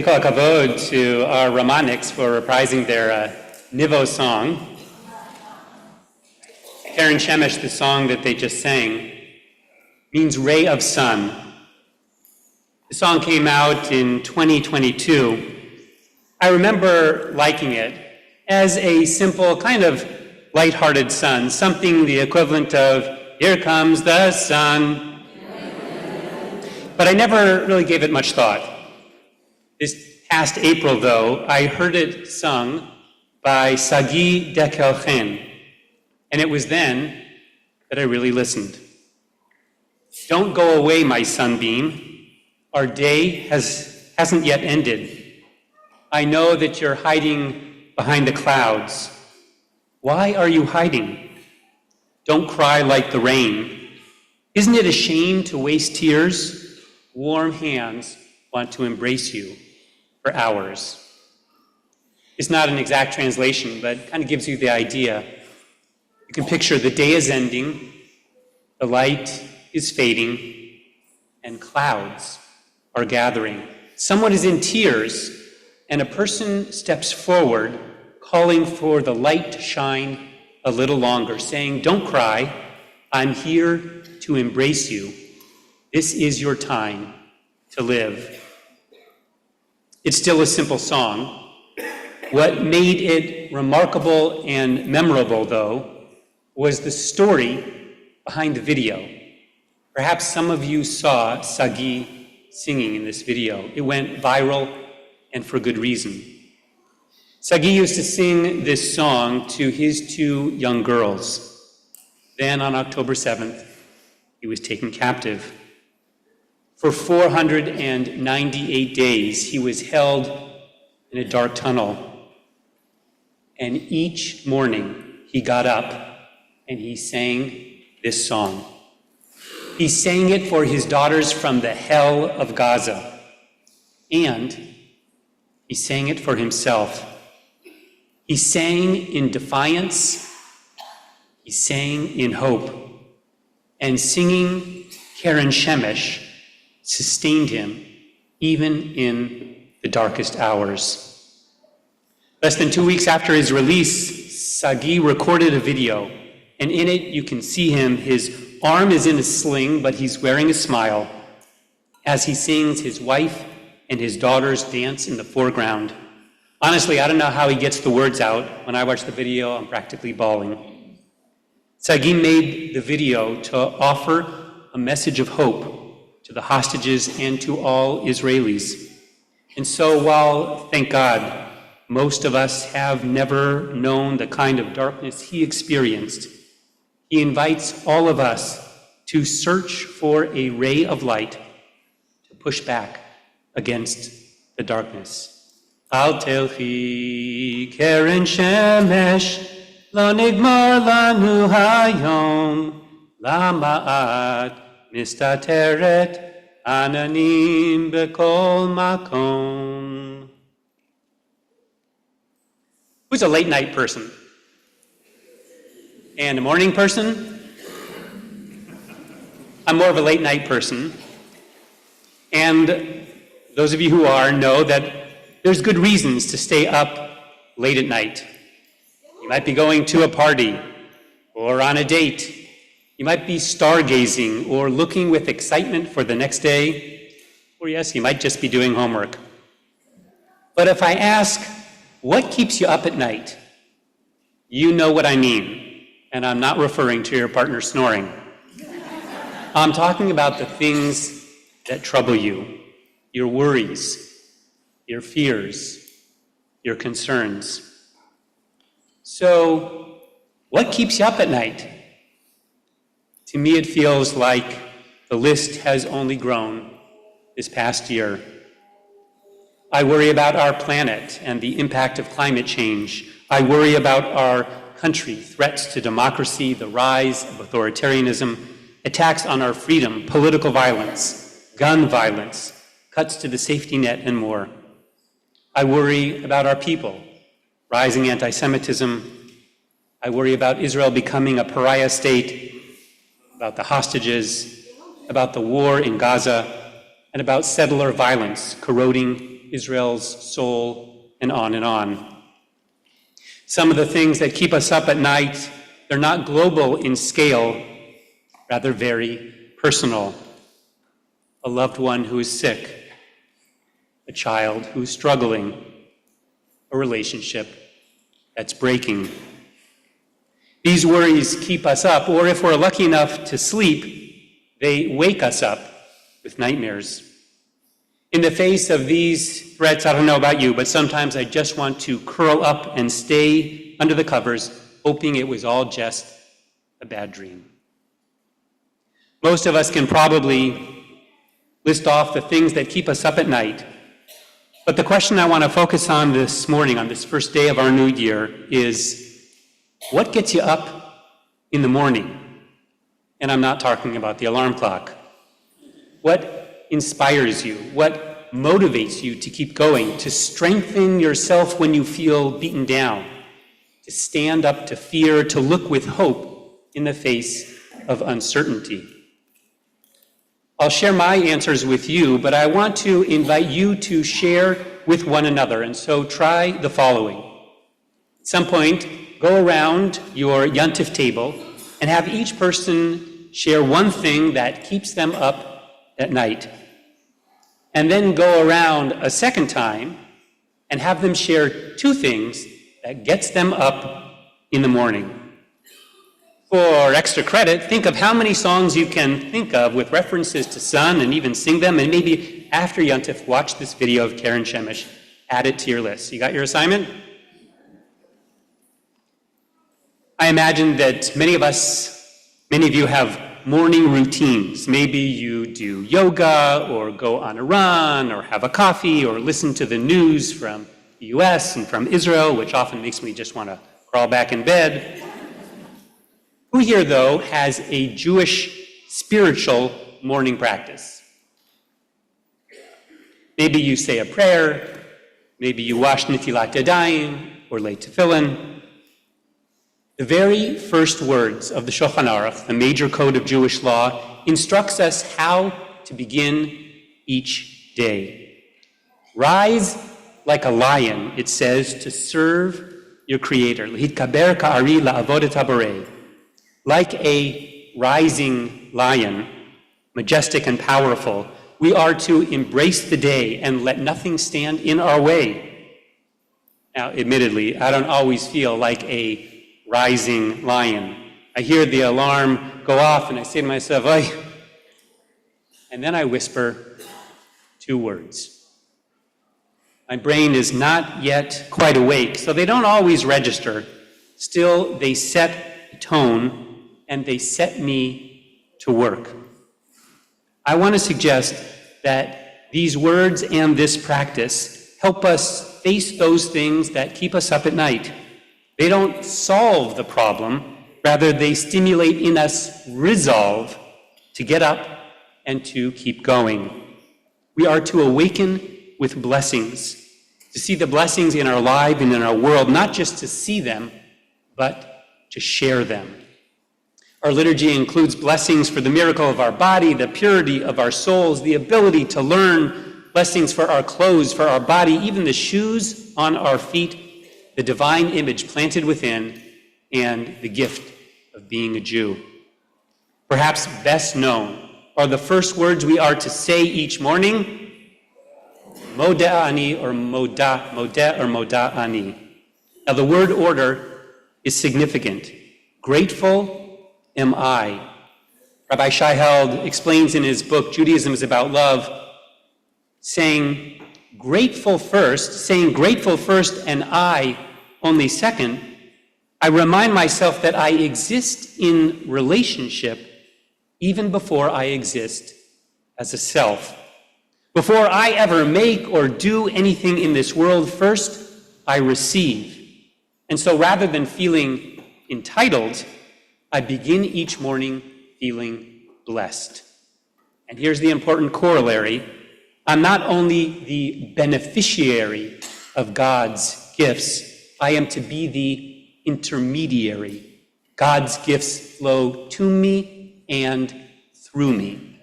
Kol Kavod to our Ramanics for reprising their Nivo song. Keren Shemesh, the song that they just sang, means ray of sun. The song came out in 2022. I remember liking it as a simple, kind of lighthearted sun, something the equivalent of, here comes the sun. But I never really gave it much thought. This past April, though, I heard it sung by Sagi de Keren, and it was then that I really listened. Don't go away, my sunbeam. Our day hasn't yet ended. I know that you're hiding behind the clouds. Why are you hiding? Don't cry like the rain. Isn't it a shame to waste tears? Warm hands want to embrace you for hours. It's not an exact translation, but kind of gives you the idea. You can picture the day is ending, the light is fading, and clouds are gathering. Someone is in tears, and a person steps forward, calling for the light to shine a little longer, saying, don't cry, I'm here to embrace you. This is your time to live. It's still a simple song. What made it remarkable and memorable, though, was the story behind the video. Perhaps some of you saw Sagi singing in this video. It went viral, and for good reason. Sagi used to sing this song to his two young girls. Then on October 7th, he was taken captive. For 498 days, he was held in a dark tunnel. And each morning, he got up and he sang this song. He sang it for his daughters from the hell of Gaza. And he sang it for himself. He sang in defiance. He sang in hope. And singing Keren Shemesh sustained him even in the darkest hours. Less than 2 weeks after his release, Sagi recorded a video, and in it you can see him. His arm is in a sling, but he's wearing a smile. As he sings, his wife and his daughters dance in the foreground. Honestly, I don't know how he gets the words out. When I watch the video, I'm practically bawling. Sagi made the video to offer a message of hope to the hostages and to all Israelis. And so while, thank God, most of us have never known the kind of darkness he experienced, he invites all of us to search for a ray of light to push back against the darkness. Al telchi Keren Shemesh lo nigmar lanu hayom lama'at mistateret ananim bekol makom. Who's a late night person? And a morning person? I'm more of a late night person. And those of you who are know that there's good reasons to stay up late at night. You might be going to a party or on a date. You might be stargazing or looking with excitement for the next day. Or yes, you might just be doing homework. But if I ask, what keeps you up at night? You know what I mean. And I'm not referring to your partner snoring. I'm talking about the things that trouble you, your worries, your fears, your concerns. So, what keeps you up at night? To me, it feels like the list has only grown this past year. I worry about our planet and the impact of climate change. I worry about our country, threats to democracy, the rise of authoritarianism, attacks on our freedom, political violence, gun violence, cuts to the safety net, and more. I worry about our people, rising anti-Semitism. I worry about Israel becoming a pariah state, about the hostages, about the war in Gaza, and about settler violence corroding Israel's soul, and on and on. Some of the things that keep us up at night, they're not global in scale, rather very personal. A loved one who is sick, a child who is struggling, a relationship that's breaking. These worries keep us up, or if we're lucky enough to sleep, they wake us up with nightmares. In the face of these threats, I don't know about you, but sometimes I just want to curl up and stay under the covers, hoping it was all just a bad dream. Most of us can probably list off the things that keep us up at night. But the question I want to focus on this morning, on this first day of our new year, is what gets you up in the morning? And I'm not talking about the alarm clock. What inspires you? What motivates you to keep going, to strengthen yourself when you feel beaten down, to stand up to fear, to look with hope in the face of uncertainty? I'll share my answers with you, but I want to invite you to share with one another, and so try the following. At some point, go around your Yontif table and have each person share one thing that keeps them up at night. And then go around a second time and have them share two things that gets them up in the morning. For extra credit, think of how many songs you can think of with references to sun and even sing them, and maybe after Yontif, watch this video of Keren Shemesh, add it to your list. You got your assignment? I imagine that many of you have morning routines. Maybe you do yoga or go on a run or have a coffee or listen to the news from the US and from Israel, which often makes me just want to crawl back in bed. Who here, though, has a Jewish spiritual morning practice? Maybe you say a prayer, maybe you wash nitilat yadayim or lay tefillin. The very first words of the Shulchan Aruch, the major code of Jewish law, instructs us how to begin each day. Rise like a lion, it says, to serve your Creator. L'hitkaber ka'ari la'avod et haborei. Like a rising lion, majestic and powerful, we are to embrace the day and let nothing stand in our way. Now, admittedly, I don't always feel like a rising lion. I hear the alarm go off and I say to myself, "Ay," and then I whisper two words. My brain is not yet quite awake, so they don't always register. Still, they set the tone and they set me to work. I want to suggest that these words and this practice help us face those things that keep us up at night. They don't solve the problem, rather they stimulate in us resolve to get up and to keep going. We are to awaken with blessings, to see the blessings in our life and in our world, not just to see them, but to share them. Our liturgy includes blessings for the miracle of our body, the purity of our souls, the ability to learn, blessings for our clothes, for our body, even the shoes on our feet, the divine image planted within, and the gift of being a Jew. Perhaps best known are the first words we are to say each morning, Modeh ani or Modeh or Modeh ani. Now the word order is significant. Grateful am I. Rabbi Shai Held explains in his book, Judaism is About Love, saying grateful first and I only second, I remind myself that I exist in relationship even before I exist as a self. Before I ever make or do anything in this world, first I receive. And so rather than feeling entitled, I begin each morning feeling blessed. And here's the important corollary. I'm not only the beneficiary of God's gifts, I am to be the intermediary. God's gifts flow to me and through me.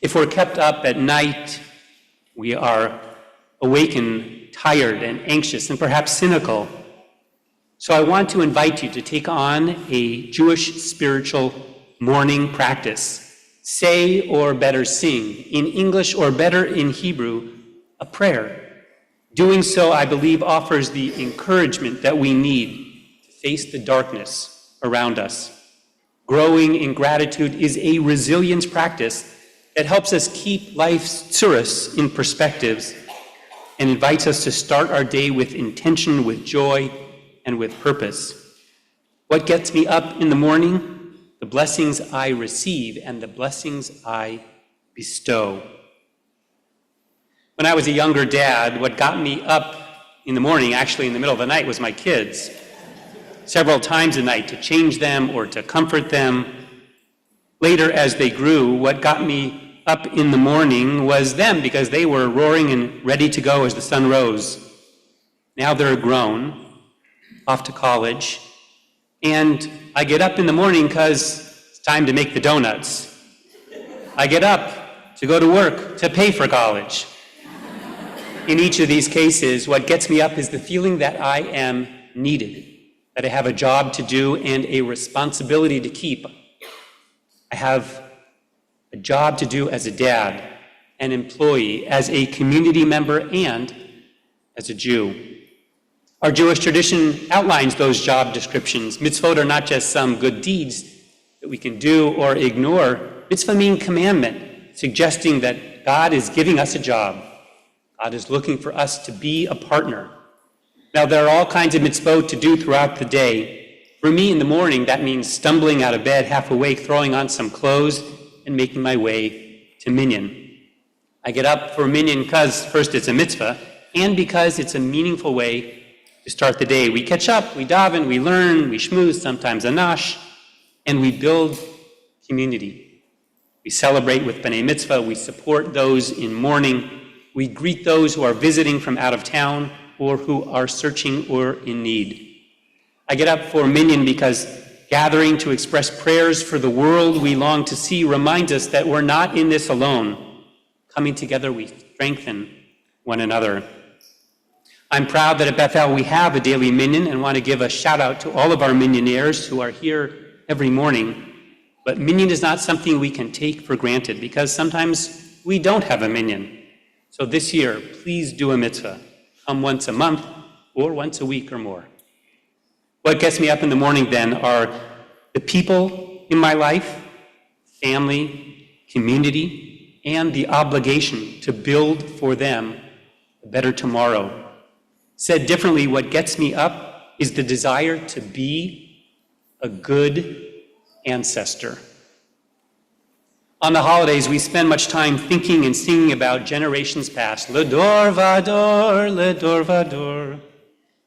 If we're kept up at night, we are awakened, tired, and anxious, and perhaps cynical. So I want to invite you to take on a Jewish spiritual morning practice. Say, or better sing, in English or better in Hebrew, a prayer. Doing so, I believe, offers the encouragement that we need to face the darkness around us. Growing in gratitude is a resilience practice that helps us keep life's tsuris in perspectives and invites us to start our day with intention, with joy, and with purpose. What gets me up in the morning? The blessings I receive and the blessings I bestow. When I was a younger dad, what got me up in the morning, actually in the middle of the night, was my kids. Several times a night to change them or to comfort them. Later, as they grew, what got me up in the morning was them, because they were roaring and ready to go as the sun rose. Now they're grown, off to college, and I get up in the morning because it's time to make the donuts. I get up to go to work, to pay for college. In each of these cases, what gets me up is the feeling that I am needed, that I have a job to do and a responsibility to keep. I have a job to do as a dad, an employee, as a community member, and as a Jew. Our Jewish tradition outlines those job descriptions. Mitzvot are not just some good deeds that we can do or ignore. Mitzvah means commandment, suggesting that God is giving us a job. God is looking for us to be a partner. Now, there are all kinds of mitzvot to do throughout the day. For me, in the morning, that means stumbling out of bed, half awake, throwing on some clothes, and making my way to minyan. I get up for minyan because, first, it's a mitzvah, and because it's a meaningful way to start the day. We catch up, we daven, we learn, we shmooze, sometimes anash, and we build community. We celebrate with B'nai Mitzvah, we support those in mourning, we greet those who are visiting from out of town or who are searching or in need. I get up for minyan because gathering to express prayers for the world we long to see reminds us that we're not in this alone. Coming together, we strengthen one another. I'm proud that at Bethel we have a daily minyan and want to give a shout out to all of our minyaneers who are here every morning. But minyan is not something we can take for granted because sometimes we don't have a minyan. So this year, please do a mitzvah. Come once a month or once a week or more. What gets me up in the morning then are the people in my life, family, community, and the obligation to build for them a better tomorrow. Said differently, what gets me up is the desire to be a good ancestor. On the holidays, we spend much time thinking and singing about generations past. Ledor vador, ledor vador.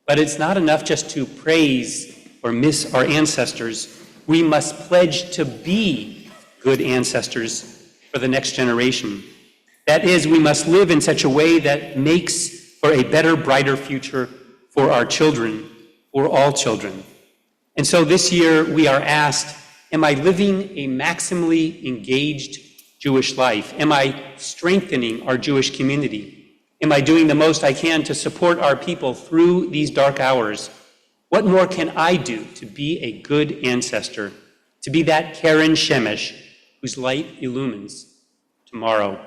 But it's not enough just to praise or miss our ancestors. We must pledge to be good ancestors for the next generation. That is, we must live in such a way that makes for a better, brighter future for our children, for all children. And so this year we are asked, am I living a maximally engaged Jewish life? Am I strengthening our Jewish community? Am I doing the most I can to support our people through these dark hours? What more can I do to be a good ancestor, to be that Keren Shemesh whose light illumines tomorrow?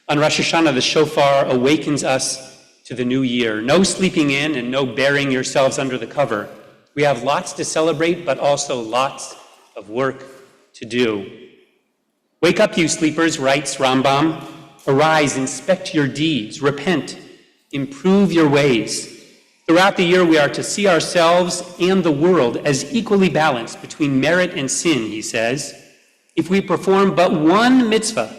On Rosh Hashanah, the shofar awakens us to the new year. No sleeping in and no burying yourselves under the cover. We have lots to celebrate, but also lots of work to do. Wake up, you sleepers, writes Rambam. Arise, inspect your deeds, repent, improve your ways. Throughout the year, we are to see ourselves and the world as equally balanced between merit and sin, he says. If we perform but one mitzvah,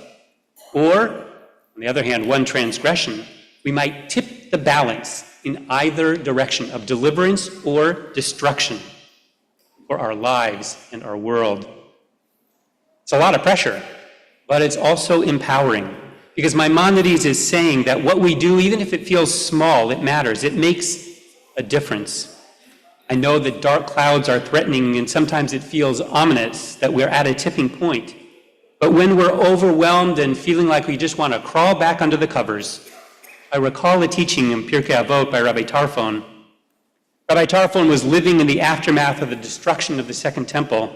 or, on the other hand, one transgression, we might tip the balance in either direction of deliverance or destruction for our lives and our world. It's a lot of pressure, but it's also empowering, because Maimonides is saying that what we do, even if it feels small, it matters. It makes a difference. I know that dark clouds are threatening, and sometimes it feels ominous that we're at a tipping point. But when we're overwhelmed and feeling like we just want to crawl back under the covers, I recall a teaching in Pirkei Avot by Rabbi Tarfon. Rabbi Tarfon was living in the aftermath of the destruction of the Second Temple,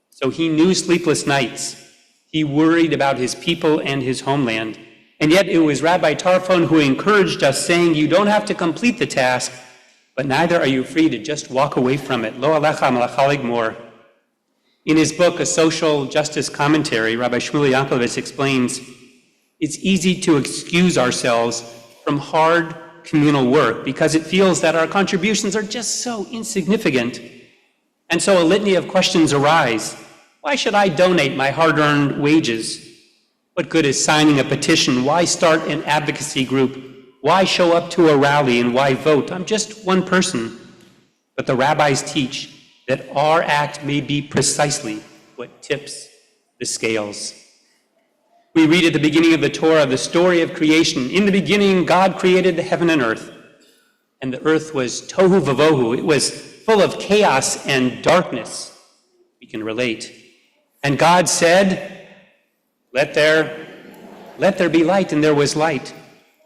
so he knew sleepless nights. He worried about his people and his homeland. And yet it was Rabbi Tarfon who encouraged us, saying, you don't have to complete the task, but neither are you free to just walk away from it. Lo alecha malacha ligmor. In his book, A Social Justice Commentary, Rabbi Shmuel Yankovitz explains, it's easy to excuse ourselves from hard communal work because it feels that our contributions are just so insignificant. And so a litany of questions arise. Why should I donate my hard-earned wages? What good is signing a petition? Why start an advocacy group? Why show up to a rally and why vote? I'm just one person. But the rabbis teach that our act may be precisely what tips the scales. We read at the beginning of the Torah the story of creation. In the beginning, God created the heaven and earth. And the earth was tohu vavohu. It was full of chaos and darkness. We can relate. And God said, let there be light, and there was light.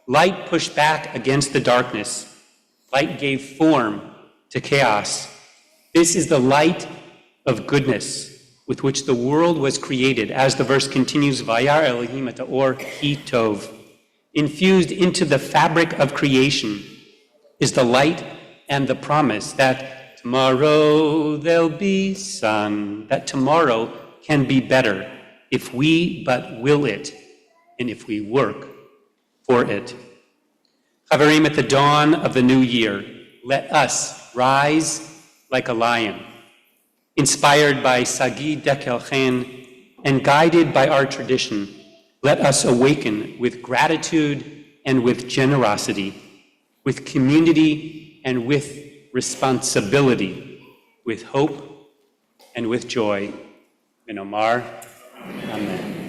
Light pushed back against the darkness. Light gave form to chaos. This is the light of goodness with which the world was created. As the verse continues, Vayar Elohim et ha'or ki tov. Infused into the fabric of creation is the light and the promise that tomorrow there'll be sun, that tomorrow can be better if we but will it and if we work for it. Chaverim, at the dawn of the new year, let us rise like a lion, inspired by Sagi Dekel Chen and guided by our tradition. Let us awaken with gratitude and with generosity, with community and with responsibility, with hope and with joy. In Omar, Amen.